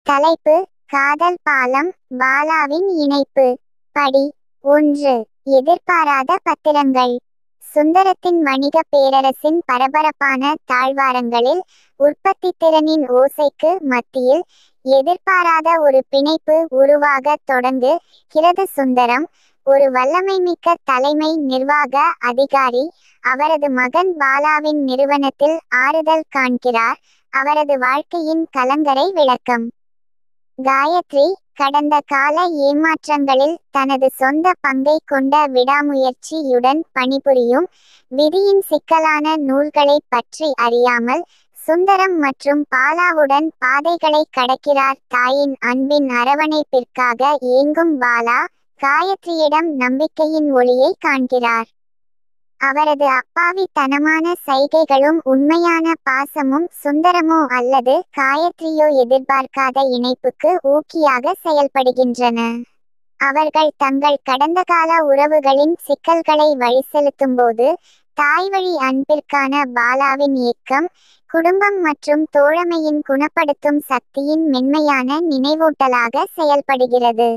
தலைப்பு: காதல் பாலம், பாலாவின் இணைப்பு. படி 1. எதிர்பாராத பத்திரங்கள். சுந்தரத்தின் வணிக பேரரசின் பரபரப்பான தாழ்வாரங்களில் உற்பத்தித்திறனின் ஓசைக்கு மத்தியில் எதிர்பாராத ஒரு பிணைப்பு உருவாகத் தொடங்குகிறது. சுந்தரம் ஒரு வல்லமைமிக்க தலைமை நிர்வாக அதிகாரி அவரது மகன் பாலாவின் நிறுவனத்தில் ஆறுதல் காண்கிறார். அவரது வாழ்க்கையின் கலங்கரை விளக்கம். காயத்ரி கடந்த கால ஏமாற்றங்களில் தனது சொந்த பங்கை கொண்ட விடாமுயற்சியுடன் பணிபுரியும். விதியின் சிக்கலான நூல்களைப் பற்றி அறியாமல் சுந்தரம் மற்றும் பாலாவுடன் பாதைகளை கடக்கிறார். தாயின் அன்பின் அரவணைப்பிற்காக ஏங்கும் பாலா காயத்ரியிடம் நம்பிக்கையின் ஒளியை காண்கிறார். அவரது அப்பாவித்தனமான சைகைகளும் உண்மையான பாசமும் சுந்தரமோ அல்லது காயத்ரியோ எதிர்பார்க்காத இணைப்புக்கு ஊக்கியாக செயல்படுகின்றன. அவர்கள் தங்கள் கடந்தகால உறவுகளின் சிக்கல்களை வழிசெலுத்தும்போது தாய்வழி அன்பிற்கான பாலாவின் ஏக்கம், குடும்பம் மற்றும் தோழமையின் குணப்படுத்தும் சக்தியின் மென்மையான நினைவூட்டலாக செயல்படுகிறது.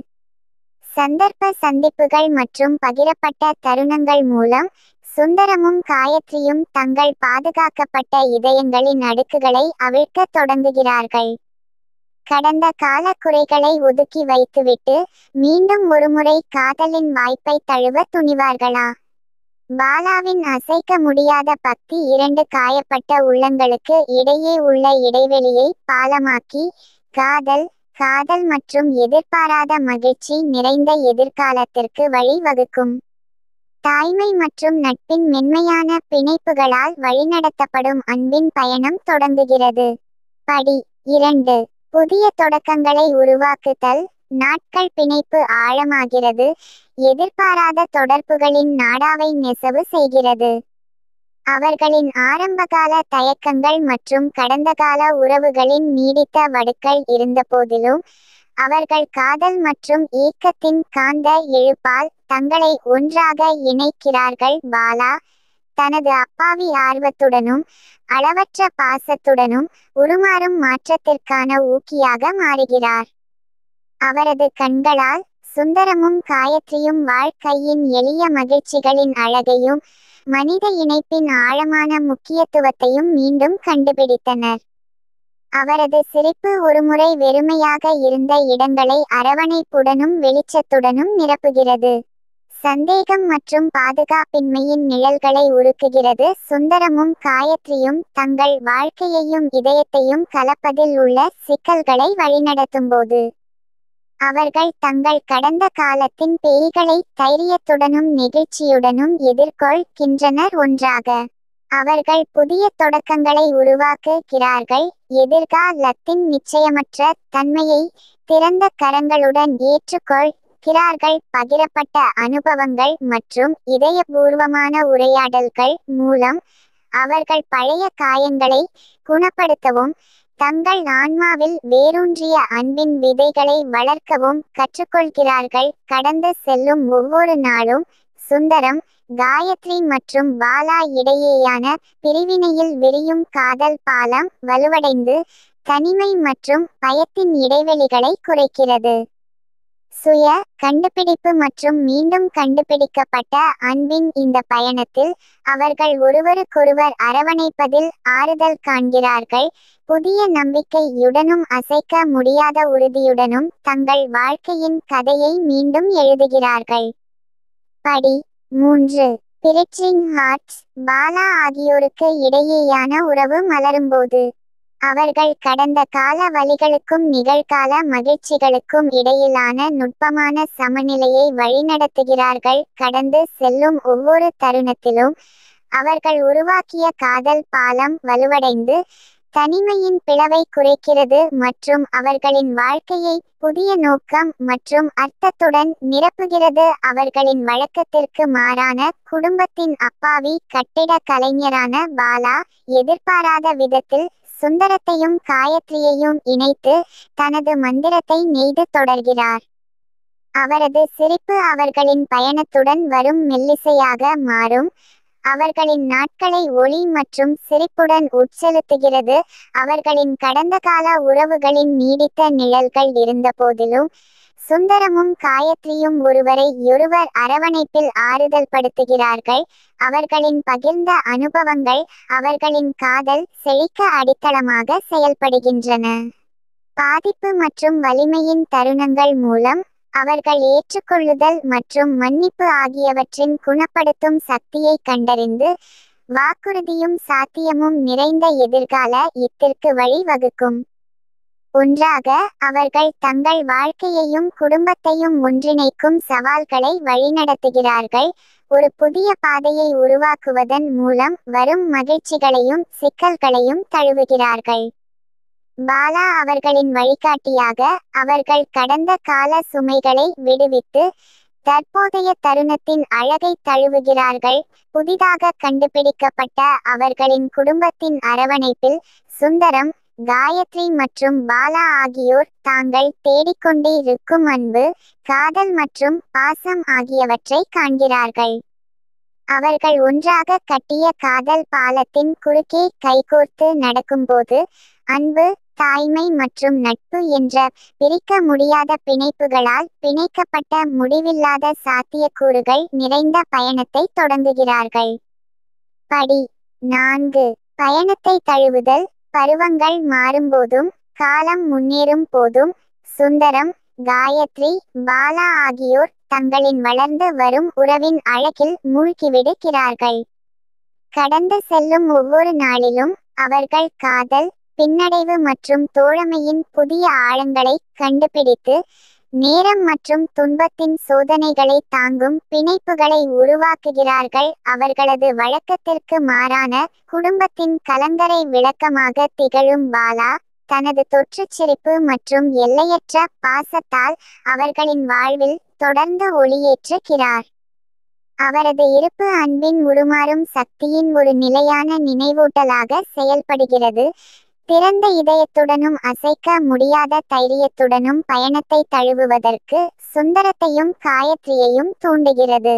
சந்தர்ப்ப சந்திப்புகள் மற்றும் பகிரப்பட்ட தருணங்கள் மூலம் சுந்தரமும் காயத்ரியும் தங்கள் பாதுகாக்கப்பட்ட இதயங்களின் அடுக்குகளை அவிழ்க்கத் தொடங்குகிறார்கள். கடந்த கால குறைகளை ஒதுக்கி வைத்துவிட்டு மீண்டும் ஒருமுறை காதலின் வாய்ப்பை தழுவ துணிவார்களா? பாலாவின் அசைக்க முடியாத பக்தி இரண்டு காயப்பட்ட உள்ளங்களுக்கு இடையே உள்ள இடைவெளியை பாலமாக்கி காதல் மற்றும் எதிர்பாராத மகிழ்ச்சி நிறைந்த எதிர்காலத்திற்கு வழி வகுக்கும். தாய்மை மற்றும் நட்பின் மென்மையான பிணைப்புகளால் வழிநடத்தப்படும் அன்பின் பயணம் தொடங்குகிறது. படி 2. புதிய தொடக்கங்களை உருவாக்குதல். நாட்கள் பிணைப்பு ஆழமாகிறது. எதிர்பாராத தொடர்புகளின் நாடாவை நெசவு செய்கிறது. அவர்களின் ஆரம்பகால தயக்கங்கள் மற்றும் கடந்தகால உறவுகளின் நீடித்த வடுக்கள் இருந்தபோதிலும் அவர்கள் காதல் மற்றும் ஏக்கத்தின் காந்த எழுப்பால் தங்களை ஒன்றாக இணைக்கிறார்கள். பாலா தனது அப்பாவி ஆர்வத்துடனும் அளவற்ற பாசத்துடனும் உருமாறும் மாற்றத்திற்கான ஊக்கியாக மாறுகிறார். அவரது கண்களால் சுந்தரமும் காயத்ரியும் வாழ்க்கையின் எளிய மகிழ்ச்சிகளின் அழகையும் மனித இணைப்பின் ஆழமான முக்கியத்துவத்தையும் மீண்டும் கண்டுபிடித்தனர். அவரது சிரிப்பு ஒருமுறை வெறுமையாக இருந்த இடங்களை அரவணைப்புடனும் வெளிச்சத்துடனும் நிரப்புகிறது. சந்தேகம் மற்றும் பாதுகாப்பின்மையின் நிழல்களை உருக்குகிறது. சுந்தரமும் காயத்ரியும் தங்கள் வாழ்க்கையையும் இதயத்தையும் கலப்பதில் உள்ள சிக்கல்களை வழிநடத்தும்போது அவர்கள் தங்கள் கடந்த காலத்தின் பேய்களை தைரியத்துடனும் நெகிழ்ச்சியுடனும் எதிர்கொள்கின்றனர். ஒன்றாக அவர்கள் புதிய தொடக்கங்களை உருவாக்குகிறார்கள். எதிர்காலத்தின் நிச்சயமற்ற தன்மையை திறந்த கரங்களுடன் ஏற்றுக்கொள்கிறார்கள். பகிரப்பட்ட அனுபவங்கள் மற்றும் இதயபூர்வமான உரையாடல்கள் மூலம் அவர்கள் பழைய காயங்களை குணப்படுத்தவும் தங்கள் ஆன்மாவில் வேரூன்றிய அன்பின் விதைகளை வளர்க்கவும் கற்றுக்கொள்கிறார்கள். கடந்து செல்லும் ஒவ்வொரு நாளும் சுந்தரம், காயத்ரி மற்றும் பாலா இடையேயான பிரிவினையில் விரியும் காதல் பாலம் வலுவடைந்து தனிமை மற்றும் பயத்தின் இடைவெளிகளை குறைக்கிறது. சுய கண்டுபிடிப்பு மற்றும் மீண்டும் கண்டுபிடிக்கப்பட்ட அன்பின் இந்த பயணத்தில் அவர்கள் ஒருவருக்கொருவர் அரவணைப்பதில் ஆறுதல் காண்கிறார்கள். புதிய நம்பிக்கையுடனும் அசைக்க முடியாத உறுதியுடனும் தங்கள் வாழ்க்கையின் கதையை மீண்டும் எழுதுகிறார்கள். படி 3. Bridging hearts. பாலா ஆகியோருக்கு இடையேயான உறவு மலரும்போது அவர்கள் கடந்த கால வலிகளுக்கும் நிகழ்கால மகிழ்ச்சிகளுக்கும் இடையிலான நுட்பமான சமநிலையை வழிநடத்துகிறார்கள். கடந்து செல்லும் ஒவ்வொரு தருணத்திலும் அவர்கள் உருவாக்கிய காதல் பாலம் வலுவடைந்து தனிமையின் பிளவை குறைக்கிறது மற்றும் அவர்களின் வாழ்க்கையை புதிய நோக்கம் மற்றும் அர்த்தத்துடன் நிரப்புகிறது. அவர்களின் வழக்கத்திற்கு மாறான குடும்பத்தின் அப்பாவி கட்டிட கலைஞரான பாலா எதிர்பாராத விதத்தில் சுந்தரத்தையும் காயத்ரியையும் இணைத்து தனது மந்திரத்தை நெய்து தொடர்கிறார். அவரது சிரிப்பு அவர்களின் பயணத்துடன் வரும் மெல்லிசையாக மாறும். அவர்களின் நாட்களை ஒளி மற்றும் சிரிப்புடன் உட்செலுத்துகிறது. அவர்களின் கடந்த கால உறவுகளின் நீடித்த நிழல்கள் இருந்தபோதிலும், சுந்தரமும் காயத்ரியும் ஒருவரை அரவணைப்பில் ஆறுதல் படுத்துகிறார்கள். அவர்களின் பகிர்ந்த அனுபவங்கள் அவர்களின் காதல் செழிக்க அடித்தளமாக செயல்படுகின்றன. பாதிப்பு மற்றும் வலிமையின் தருணங்கள் மூலம் அவர்கள் ஏற்றுக்கொள்ளுதல் மற்றும் மன்னிப்பு ஆகியவற்றின் குணப்படுத்தும் சக்தியை கண்டறிந்து, வாக்குறுதியும் சாத்தியமும் நிறைந்த எதிர்கால யித்திற்கு வழி வகுக்கும். ஒன்றாக அவர்கள் தங்கள் வாழ்க்கையையும் குடும்பத்தையும் ஒன்றிணைக்கும் சவால்களை வழிநடத்துகிறார்கள். ஒரு புதிய பாதையை உருவாக்குவதன் மூலம் வரும் மகிழ்ச்சிகளையும் சிக்கல்களையும் தழுவுகிறார்கள். பாலா அவர்களின் வழிகாட்டியாக, அவர்கள் கடந்த கால சுமைகளை விடுவித்து தற்போதைய தருணத்தின் அழகை தழுவுகிறார்கள். புதிதாக கண்டுபிடிக்கப்பட்ட அவர்களின் குடும்பத்தின் அரவணைப்பில் சுந்தரம், காயத்ரி மற்றும் பாலா ஆகியோர் தாங்கள் தேடிக்கொண்டிருக்கும் அன்பு, காதல் மற்றும் பாசம் ஆகியவற்றை காண்கிறார்கள். அவர்கள் ஒன்றாக கட்டிய காதல் பாலத்தின் குறுக்கே கைகோர்த்து நடக்கும்போது, அன்பு, தாய்மை மற்றும் நட்பு என்ற பிரிக்க முடியாத பிணைப்புகளால் பிணைக்கப்பட்ட முடிவில்லாத சாத்தியக்கூறுகள் நிறைந்த பயணத்தை தொடங்குகிறார்கள். படி 4. பயணத்தை தழுவுதல். பருவங்கள் மாறும்போதும் காலம் முன்னேறும் போதும் சுந்தரம், காயத்ரி, பாலா ஆகியோர் தங்களின் வளர்ந்து வரும் உறவின் அழகில் மூழ்கிவிடுகிறார்கள். கடந்து செல்லும் ஒவ்வொரு நாளிலும் அவர்கள் காதல், பின்னடைவு மற்றும் தோழமையின் புதிய ஆழங்களை கண்டுபிடித்து, நேரம் மற்றும் துன்பத்தின் சோதனைகளை தாங்கும் பிணைப்புகளை உருவாக்குகிறார்கள். அவர்களது வழக்கத்திற்கு மாறான குடும்பத்தின் கலங்கரை விளக்கமாக திகழும் பாலா, தனது தொற்றுச் சிரிப்பு மற்றும் எல்லையற்ற பாசத்தால் அவர்களின் வாழ்வில் தொடர்ந்து ஒளியேற்றுகிறார். அவரது இருப்பு அன்பின் உருமாறும் சக்தியின் ஒரு நிலையான நினைவூட்டலாக செயல்படுகிறது. திறந்த இதயத்துடனும் அசைக்க முடியாத தைரியத்துடனும் பயணத்தை தழுவுவதற்கு சுந்தரத்தையும் காயத்ரியையும் தூண்டுகிறது.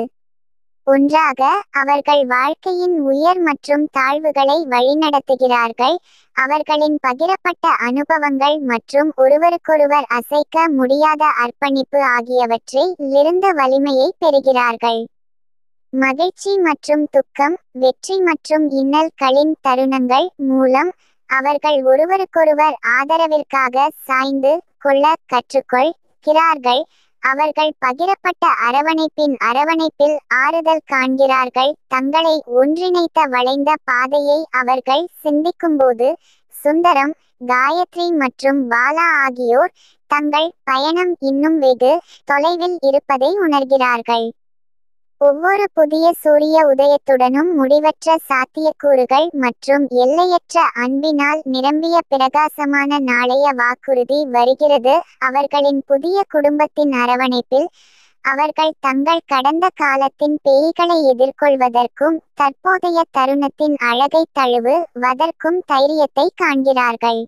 ஒன்றாக அவர்கள் வாழ்க்கையின் உயர் மற்றும் தாழ்வுகளை வழிநடத்துகிறார்கள். அவர்களின் பகிரப்பட்ட அனுபவங்கள் மற்றும் ஒருவருக்கொருவர் அசைக்க முடியாத அர்ப்பணிப்பு ஆகியவற்றில் இருந்து வலிமையை பெறுகிறார்கள். மகிழ்ச்சி மற்றும் துக்கம், வெற்றி மற்றும் இன்னல்களின் தருணங்கள் மூலம் அவர்கள் ஒருவருக்கொருவர் ஆதரவிற்காக சாய்ந்து கொள்ள கற்றுக்கொள்கிறார்கள். அவர்கள் பகிரப்பட்ட அரவணைப்பில் ஆறுதல் காண்கிறார்கள். தங்களை ஒன்றிணைத்த வளைந்த பாதையை அவர்கள் சிந்திக்கும்போது, சுந்தரம், காயத்ரி மற்றும் பாலா ஆகியோர் தங்கள் பயணம் இன்னும் வெகு தொலைவில் இருப்பதை உணர்கிறார்கள். ஒவ்வொரு புதிய சூரிய உதயத்துடனும் முடிவற்ற சாத்தியக்கூறுகள் மற்றும் எல்லையற்ற அன்பினால் நிரம்பிய பிரகாசமான நாளைய வாக்குறுதி வருகிறது. அவர்களின் புதிய குடும்பத்தின் அரவணைப்பில் அவர்கள் தங்கள் கடந்த காலத்தின் பேய்களை எதிர்கொள்வதற்கும் தற்போதைய தருணத்தின் அழகை தழுவுவதற்கும் தைரியத்தை காண்கிறார்கள்.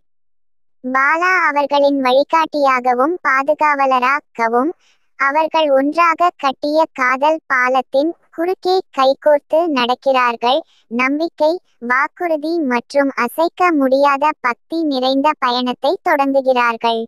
பாலா அவர்களின் வழிகாட்டியாகவும் பாதுகாவலராகவும், அவர்கள் ஒன்றாக கட்டிய காதல் பாலத்தின் குறுக்கே கைகோர்த்து நடக்கிறார்கள். நம்பிக்கை, வாக்குறுதி மற்றும் அசைக்க முடியாத பக்தி நிறைந்த பயணத்தை தொடங்குகிறார்கள்.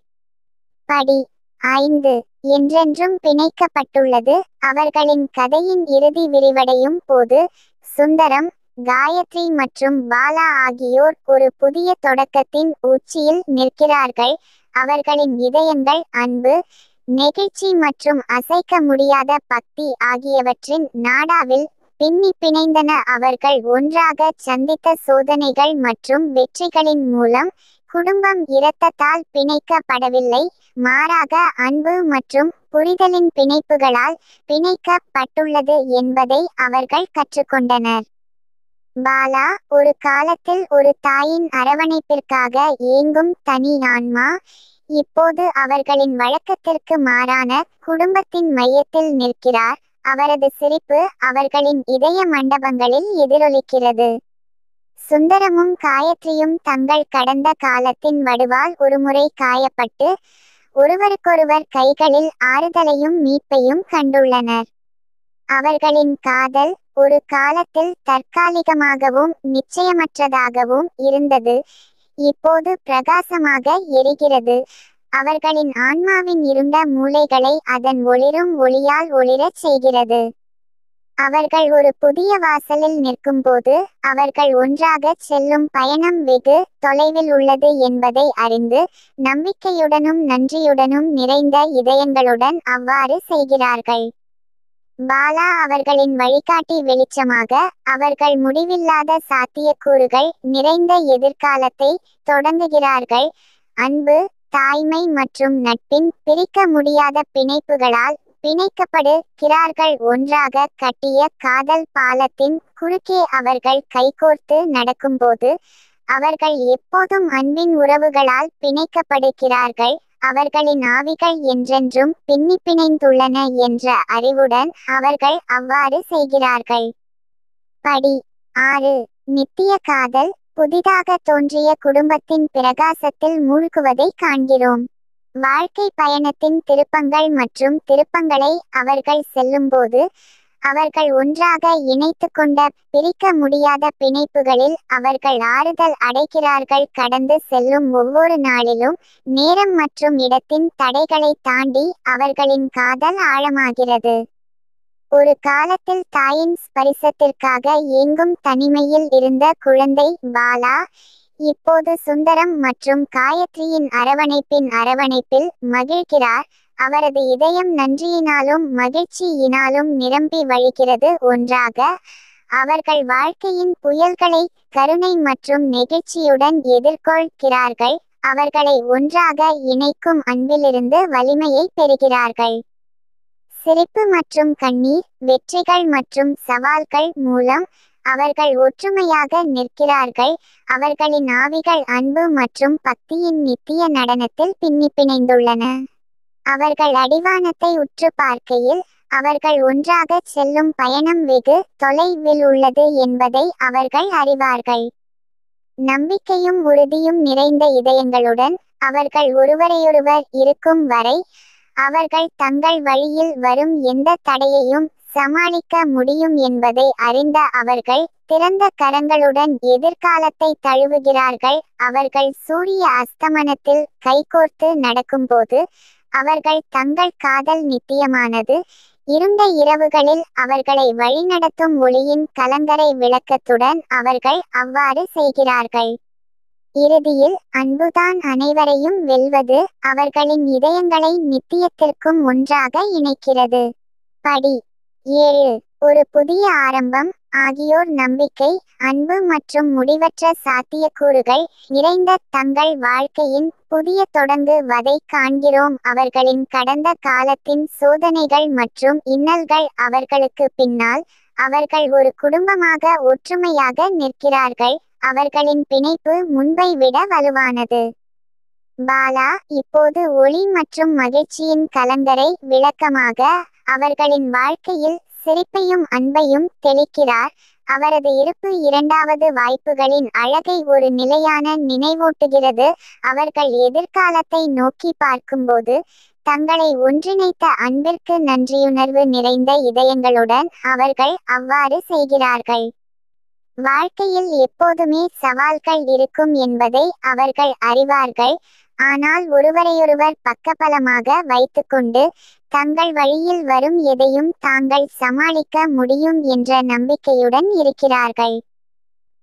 படி 5. என்றென்றும் பிணைக்கப்பட்டுள்ளது. அவர்களின் கதையின் இறுதி விரிவடையும் போது, சுந்தரம், காயத்ரி மற்றும் பாலா ஆகியோர் ஒரு புதிய தொடக்கத்தின் உச்சியில் நிற்கிறார்கள். அவர்களின் இதயங்கள் அன்பு, நெகிழ்ச்சி மற்றும் அசைக்க முடியாத பக்தி ஆகியவற்றின் நாடாவில் பின்னி பிணைந்தன. அவர்கள் ஒன்றாக சந்தித்த சோதனைகள் மற்றும் வெற்றிகளின் மூலம் குடும்பம் இரத்தத்தால் பிணைக்கப்படவில்லை, மாறாக அன்பு மற்றும் புரிதலின் பிணைப்புகளால் பிணைக்கப்பட்டுள்ளது என்பதை அவர்கள் கற்றுக்கொண்டனர். பாலா ஒரு காலத்தில் ஒரு தாயின் அரவணைப்பிற்காக ஏங்கும் தனி ஆன்மா, இப்போது அவர்களின் வழக்கத்திற்கு மாறான குடும்பத்தின் மையத்தில் நிற்கிறார். அவரது சிரிப்பு அவர்களின் இதய மண்டபங்களில் எதிரொலிக்கிறது. சுந்தரமும் காயத்ரியும் தங்கள் கடந்த காலத்தின் வடுவால் ஒருமுறை காயப்பட்டு ஒருவருக்கொருவர் கைகளில் ஆறுதலையும் மீட்பையும் கண்டுள்ளனர். அவர்களின் காதல், ஒரு காலத்தில் தற்காலிகமாகவும் நிச்சயமற்றதாகவும் இருந்தது, இப்போது பிரகாசமாக எரிகிறது. அவர்களின் ஆன்மாவின் இருண்ட மூலைகளை அதன் ஒளிரும் ஒளியால் ஒளிரச் செய்கிறது. அவர்கள் ஒரு புதிய வாசலில் நிற்கும்போது, அவர்கள் ஒன்றாகச் செல்லும் பயணம் வெகு தொலைவில் உள்ளது என்பதை அறிந்து, நம்பிக்கையுடனும் நன்றியுடனும் நிறைந்த இதயங்களுடன் அவ்வாறு செய்கிறார்கள். பாலா அவர்களின் வழிகாட்டி வெளிச்சமாக, அவர்கள் முடிவில்லாத சாத்தியக்கூறுகள் நிறைந்த எதிர்காலத்தை தொடங்குகிறார்கள். அன்பு, தாய்மை மற்றும் நட்பின் பிரிக்க முடியாத பிணைப்புகளால் பிணைக்கப்படுகிறார்கள். ஒன்றாக கட்டிய காதல் பாலத்தின் குறுக்கே அவர்கள் கைகோர்த்து நடக்கும்போது, அவர்கள் எப்போதும் அன்பின் உறவுகளால் பிணைக்கப்படுகிறார்கள். அவர்களின் ஆவிகள் என்றென்றும் பின்னிப்பிணைந்துள்ளன என்ற அறிவுடன் அவர்கள் அவ்வாறு செய்கிறார்கள். படி 6. நித்திய காதல். புதிதாக தோன்றிய குடும்பத்தின் பிரகாசத்தில் மூழ்குவதை காண்கிறோம். வாழ்க்கை பயணத்தின் திருப்பங்கள் மற்றும் திருப்பங்களை அவர்கள் செல்லும்போது, அவர்கள் ஒன்றாக இணைத்துக்கொண்ட பிரிக்க முடியாத பிணைப்புகளில் அவர்கள் ஆறுதல் அடைகிறார்கள். கடந்து செல்லும் ஒவ்வொரு நாளிலும் நேரம் மற்றும் இடத்தின் தடைகளை தாண்டி அவர்களின் காதல் ஆழமாகிறது. ஒரு காலத்தில் தாயின் ஸ்பரிசத்திற்காக ஏங்கும் தனிமையில் இருந்த குழந்தை பாலா, இப்போது சுந்தரம் மற்றும் காயத்ரியின் அரவணைப்பில் மகிழ்கிறார். அவரது இதயம் நன்றியினாலும் மகிழ்ச்சியினாலும் நிரம்பி வழிகிறது. ஒன்றாக அவர்கள் வாழ்க்கையின் புயல்களை கருணை மற்றும் நெகிழ்ச்சியுடன் எதிர்கொள்கிறார்கள். அவர்களை ஒன்றாக இணைக்கும் அன்பிலிருந்து வலிமையை பெறுகிறார்கள். சிரிப்பு மற்றும் கண்ணீர். வெற்றிகள் மற்றும் சவால்கள் மூலம் அவர்கள் ஒற்றுமையாக நிற்கிறார்கள். அவர்களின் ஆவிகள் அன்பு மற்றும் பக்தியின் நித்திய நடனத்தில் பின்னிப்பிணைந்துள்ளன. அவர்கள் அடிவானத்தை உற்று பார்க்கையில், அவர்கள் ஒன்றாகச் செல்லும் பயணம் வெகு தொலைவில் உள்ளது என்பதை அவர்கள் அறிவார்கள். நம்பிக்கையும் உறுதியும் நிறைந்த இதயங்களுடன் அவர்கள் ஒருவரையொருவர் இருக்கும் வரை, அவர்கள் தங்கள் வழியில் வரும் எந்த தடையையும் சமாளிக்க முடியும் என்பதை அறிந்த அவர்கள் திறந்த கரங்களுடன் எதிர்காலத்தை தழுவுகிறார்கள். அவர்கள் சூரிய அஸ்தமனத்தில் கைகோர்த்து நடக்கும்போது, அவர்கள் தங்கள் காதல் நித்தியமானது. இருண்ட இரவுகளில் அவர்களை வழிநடத்தும் ஒளியின் கலங்கரை விளக்கத்துடன் அவர்கள் அவ்வாறு செய்கிறார்கள். இறுதியில் அன்புதான் அனைவரையும் வெல்வது, அவர்களின் இதயங்களை நித்தியத்திற்கும் ஒன்றாக இணைக்கிறது. படி 7. ஒரு புதிய ஆரம்பம். ஆகியோர் நம்பிக்கை, அன்பு மற்றும் முடிவற்ற சாத்தியக்கூறுகள் நிறைந்த தங்கள் வாழ்க்கையின் புதிய தொடங்குவதை காண்கிறோம். அவர்களின் கடந்த காலத்தின் சோதனைகள் மற்றும் இன்னல்கள் அவர்களுக்கு பின்னால், அவர்கள் ஒரு குடும்பமாக ஒற்றுமையாக நிற்கிறார்கள். அவர்களின் பிணைப்பு முன்பை விட வலுவானது. பாலா இப்போது ஒளி மற்றும் மகிழ்ச்சியின் கலங்கரை விளக்கமாக அவர்களின் வாழ்க்கையில் சிரிப்பையும் அன்பையும் தெளிக்கிறார். அவரது இருப்பு இரண்டாவது வாய்ப்புகளின் அழகை ஒரு நிலையான நினைவூட்டுகிறது. அவர்கள் எதிர்காலத்தை நோக்கி பார்க்கும்போது, தங்களை ஒன்றிணைத்த அன்பிற்கு நன்றியுணர்வு நிறைந்த இதயங்களுடன் அவர்கள் அவ்வாறு செய்கிறார்கள். வாழ்க்கையில் எப்போதுமே சவால்கள் இருக்கும் என்பதை அவர்கள் அறிவார்கள். ஆனால் ஒருவரையொருவர் பக்கபலமாக வைத்துக்கொண்டு, தங்கள் வழியில் வரும் எதையும் தாங்கள் சமாளிக்க முடியும் என்ற நம்பிக்கையுடன் இருக்கிறார்கள்.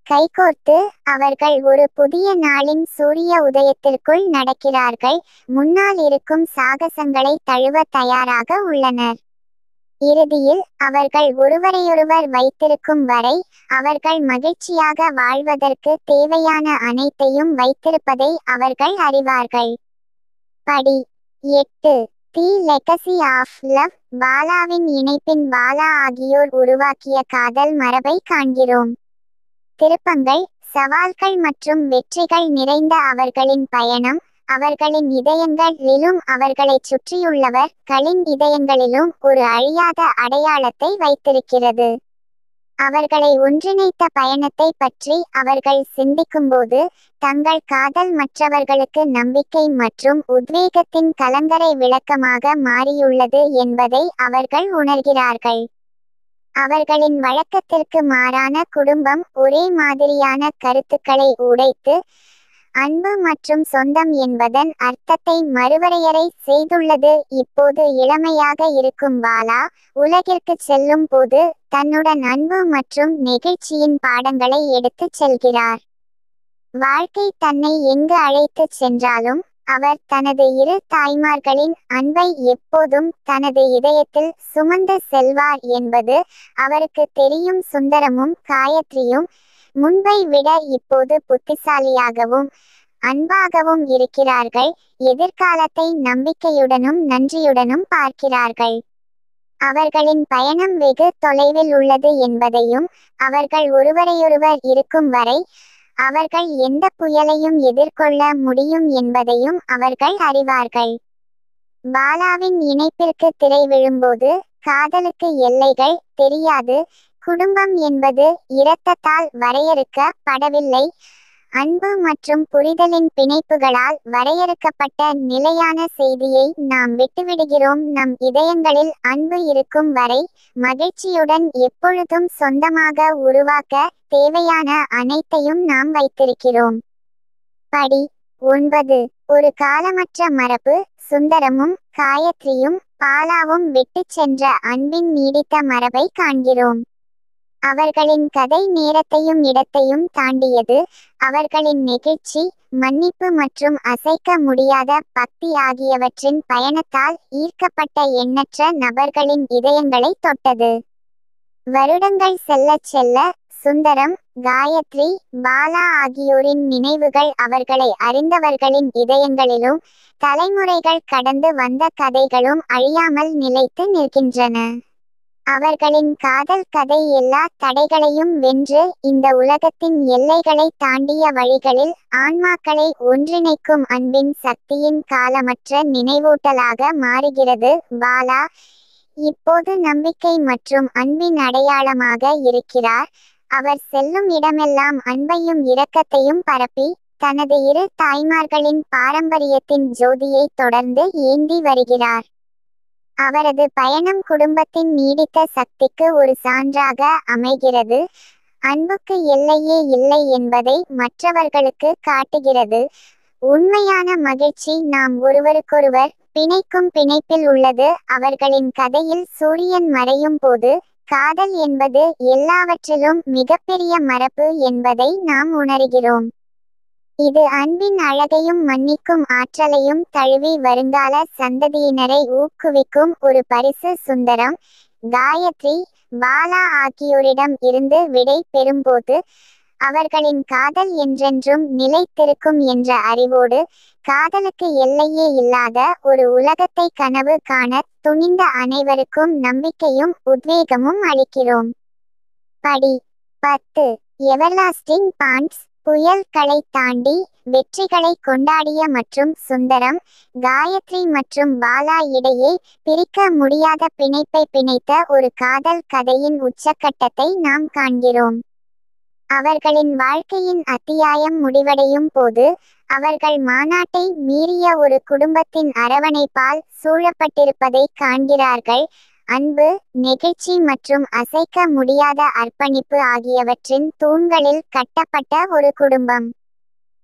கைகோர்த்து அவர்கள் ஒரு புதிய நாளின் சூரிய உதயத்திற்குள் நடக்கிறார்கள். முன்னால் இருக்கும் சாகசங்களை தழுவ தயாராக உள்ளனர். இறுதியில் அவர்கள் ஒருவரையொருவர் வைத்திருக்கும் வரை, அவர்கள் மகிழ்ச்சியாக வாழ்வதற்கு தேவையான அனைத்தையும் வைத்திருப்பதை அவர்கள் அறிவார்கள். படி 8. The legacy of love. பாலாவின் இணைப்பின் பாலா ஆகியோர் உருவாக்கிய காதல் மரபை காண்கிறோம். திருப்பங்கள், சவால்கள் மற்றும் வெற்றிகள் நிறைந்த அவர்களின் பயணம், அவர்களின் இதயங்களிலும் அவர்களைச் சுற்றியுள்ளவர்களின் இதயங்களிலும் ஒரு அழியாத அடையாளத்தை வைத்திருக்கிறது. அவர்களை ஒன்றிணைத்த பயணத்தை பற்றி அவர்கள் சிந்திக்கும்போது, தங்கள் காதல் மற்றவர்களுக்கு நம்பிக்கை மற்றும் உத்வேகத்தின் கலங்கரை விளக்கமாக மாறியுள்ளது என்பதை அவர்கள் உணர்கிறார்கள். அவர்களின் வழக்கத்திற்கு மாறான குடும்பம் ஒரே மாதிரியான கருத்துக்களை உடைத்து அன்பு மற்றும் சொந்தம் என்பதன் அர்த்தத்தை மறுவரையறை செய்துள்ளது. இப்போது இளமையாக இருக்கும் பாலா உலகிற்கு செல்லும் போது தன்னுடன் அன்பு மற்றும் நெகிழ்ச்சியின் பாடங்களை எடுத்துச் செல்கிறார். வாழ்க்கை தன்னை எங்கு அழைத்துச் சென்றாலும் அவர் தனது இரு தாய்மார்களின் அன்பை எப்போதும் தனது இதயத்தில் சுமந்து செல்வார் என்பது அவருக்கு தெரியும். சுந்தரமும் காயத்ரியும் முன்பை விட இப்போது புத்திசாலியாகவும் அன்பாகவும் இருக்கிறார்கள். எதிர்காலத்தை நம்பிக்கையுடனும் நன்றியுடனும் பார்க்கிறார்கள். அவர்களின் பயணம் வெகு தொலைவில் உள்ளது என்பதையும் அவர்கள் ஒருவரையொருவர் இருக்கும் வரை அவர்கள் எந்த புயலையும் எதிர்கொள்ள முடியும் என்பதையும் அவர்கள் அறிவார்கள். பாலாவின் இணைப்பிற்கு திரை விழும்போது காதலுக்கு எல்லைகள் தெரியாது. குடும்பம் என்பது இரத்தத்தால் வரையறுக்கப்படவில்லை, அன்பு மற்றும் புரிதலின் பிணைப்புகளால் வரையறுக்கப்பட்ட நிலையான செய்தியை நாம் விட்டுவிடுகிறோம். நம் இதயங்களில் அன்பு இருக்கும் வரை மகிழ்ச்சியுடன் எப்பொழுதும் சொந்தமாக உருவாக்க தேவையான அனைத்தையும் நாம் வைத்திருக்கிறோம். படி 9. ஒரு காலமற்ற மரபு. சுந்தரமும் காயத்ரியும் பாலாவும் விட்டுச் சென்ற அன்பின் நீடித்த மரபை காண்கிறோம். அவர்களின் கதை நேரத்தையும் இடத்தையும் தாண்டியது. அவர்களின் நெகிழ்ச்சி, மன்னிப்பு மற்றும் அசைக்க முடியாத பக்தி ஆகியவற்றின் பயணத்தால் ஈர்க்கப்பட்ட எண்ணற்ற நபர்களின் இதயங்களை தொட்டது. வருடங்கள் செல்லச் செல்ல சுந்தரம், காயத்ரி, பாலா ஆகியோரின் நினைவுகள் அவர்களை அறிந்தவர்களின் இதயங்களிலும் தலைமுறைகள் கடந்து வந்த கதைகளும் அழியாமல் நிலைத்து நிற்கின்றன. அவர்களின் காதல் கதை எல்லா தடைகளையும் வென்று இந்த உலகத்தின் எல்லைகளை தாண்டிய வழிகளில் ஆன்மாக்களை ஒன்றிணைக்கும் அன்பின் சக்தியின் காலமற்ற நினைவூட்டலாக மாறுகிறது. பாலா இப்போது நம்பிக்கை மற்றும் அன்பின் அடையாளமாக இருக்கிறார். அவர் செல்லும் இடமெல்லாம் அன்பையும் இரக்கத்தையும் பரப்பி தனது இரு தாய்மார்களின் பாரம்பரியத்தின் ஜோதியை தொடர்ந்து ஏந்தி வருகிறார். அவரது பயணம் குடும்பத்தின் நீடித்த சக்திக்கு ஒரு சான்றாக அமைகிறது. அன்புக்கு எல்லையே இல்லை என்பதை மற்றவர்களுக்கு காட்டுகிறது. உண்மையான மகிழ்ச்சி நாம் ஒருவருக்கொருவர் பிணைக்கும் பிணைப்பில் உள்ளது. அவர்களின் கதையில் சூரியன் மறையும் போது காதல் என்பது எல்லாவற்றிலும் மிகப்பெரிய மரபு என்பதை நாம் உணர்கிறோம். இது அன்பின் அழகையும் மன்னிக்கும் ஆற்றலையும் தழுவி வருங்கால சந்ததியினரை ஊக்குவிக்கும் ஒரு பரிசு. சுந்தரம், காயத்ரி, பாலா ஆகியோரிடம் இருந்து விடை பெறும்போது அவர்களின் காதல் என்றென்றும் நிலைத்திருக்கும் என்ற அறிவோடு காதலுக்கு எல்லையே இல்லாத ஒரு உலகத்தை கனவு காண துணிந்த அனைவருக்கும் நம்பிக்கையும் உத்வேகமும் அளிக்கிறோம். படி 10. Everlasting bonds. புயல்களை தாண்டி வெற்றிகளை கொண்டாடிய மற்றும் சுந்தரம், காயத்ரி மற்றும் பாலா இடையே பிரிக்க முடியாத பிணைப்பை பிணைத்த ஒரு காதல் கதையின் உச்சக்கட்டத்தை நாம் காண்கிறோம். அவர்களின் வாழ்க்கையின் அத்தியாயம் முடிவடையும் போது அவர்கள் மாநாட்டை மீறிய ஒரு குடும்பத்தின் அரவணைப்பால் சூழப்பட்டிருப்பதை காண்கிறார்கள். அன்பு, நெகிழ்ச்சி மற்றும் அசைக்க முடியாத அர்ப்பணிப்பு ஆகியவற்றின் தூண்களில் கட்டப்பட்ட ஒரு குடும்பம்.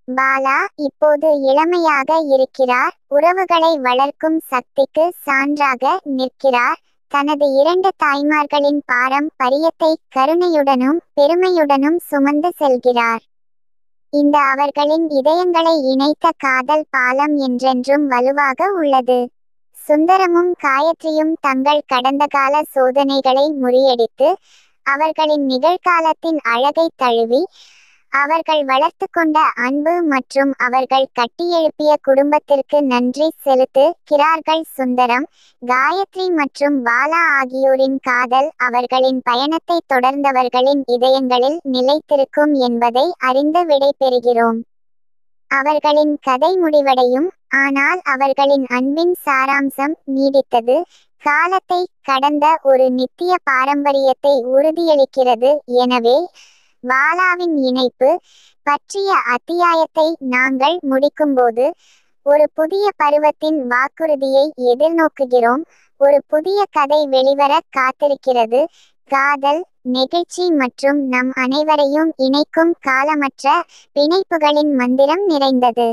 பாலா இப்போது இளமையாக இருக்கிறார். உறவுகளை வளர்க்கும் சக்திக்கு சான்றாக நிற்கிறார். தனது 2 தாய்மார்களின் பாரம்பரியத்தை கருணையுடனும் பெருமையுடனும் சுமந்து செல்கிறார். இந்த அவர்களின் இதயங்களை இணைத்த காதல் பாலம் என்றென்றும் வலுவாக உள்ளது. சுந்தரமும் காயத்ரியும் தங்கள் கடந்தகால சோதனைகளை முறியடித்து அவர்களின் நிகழ்காலத்தின் அழகை தழுவி அவர்கள் வளர்த்து கொண்ட அன்பு மற்றும் அவர்கள் கட்டியெழுப்பிய குடும்பத்திற்கு நன்றி செலுத்துகிறார்கள். சுந்தரம், காயத்ரி மற்றும் பாலா ஆகியோரின் காதல் அவர்களின் பயணத்தை தொடர்ந்தவர்களின் இதயங்களில் நிலைத்திருக்கும் என்பதை அறிந்து விடைபெறுகிறோம். அவர்களின் கதை முடிவடையும், ஆனால் அவர்களின் அன்பின் சாராம்சம் நீடித்தது. காலத்தை கடந்த ஒரு நித்திய பாரம்பரியத்தை உறுதியளிக்கிறது. எனவே பாலாவின் இணைப்பு பற்றிய அத்தியாயத்தை நாங்கள் முடிக்கும்போது ஒரு புதிய பருவத்தின் வாக்குறுதியை எதிர்நோக்குகிறோம். ஒரு புதிய கதை வெளிவர காத்திருக்கிறது. காதல், நெகிழ்ச்சி மற்றும் நம் அனைவரையும் இணைக்கும் காலமற்ற பிணைப்புகளின் மந்திரம் நிறைந்தது.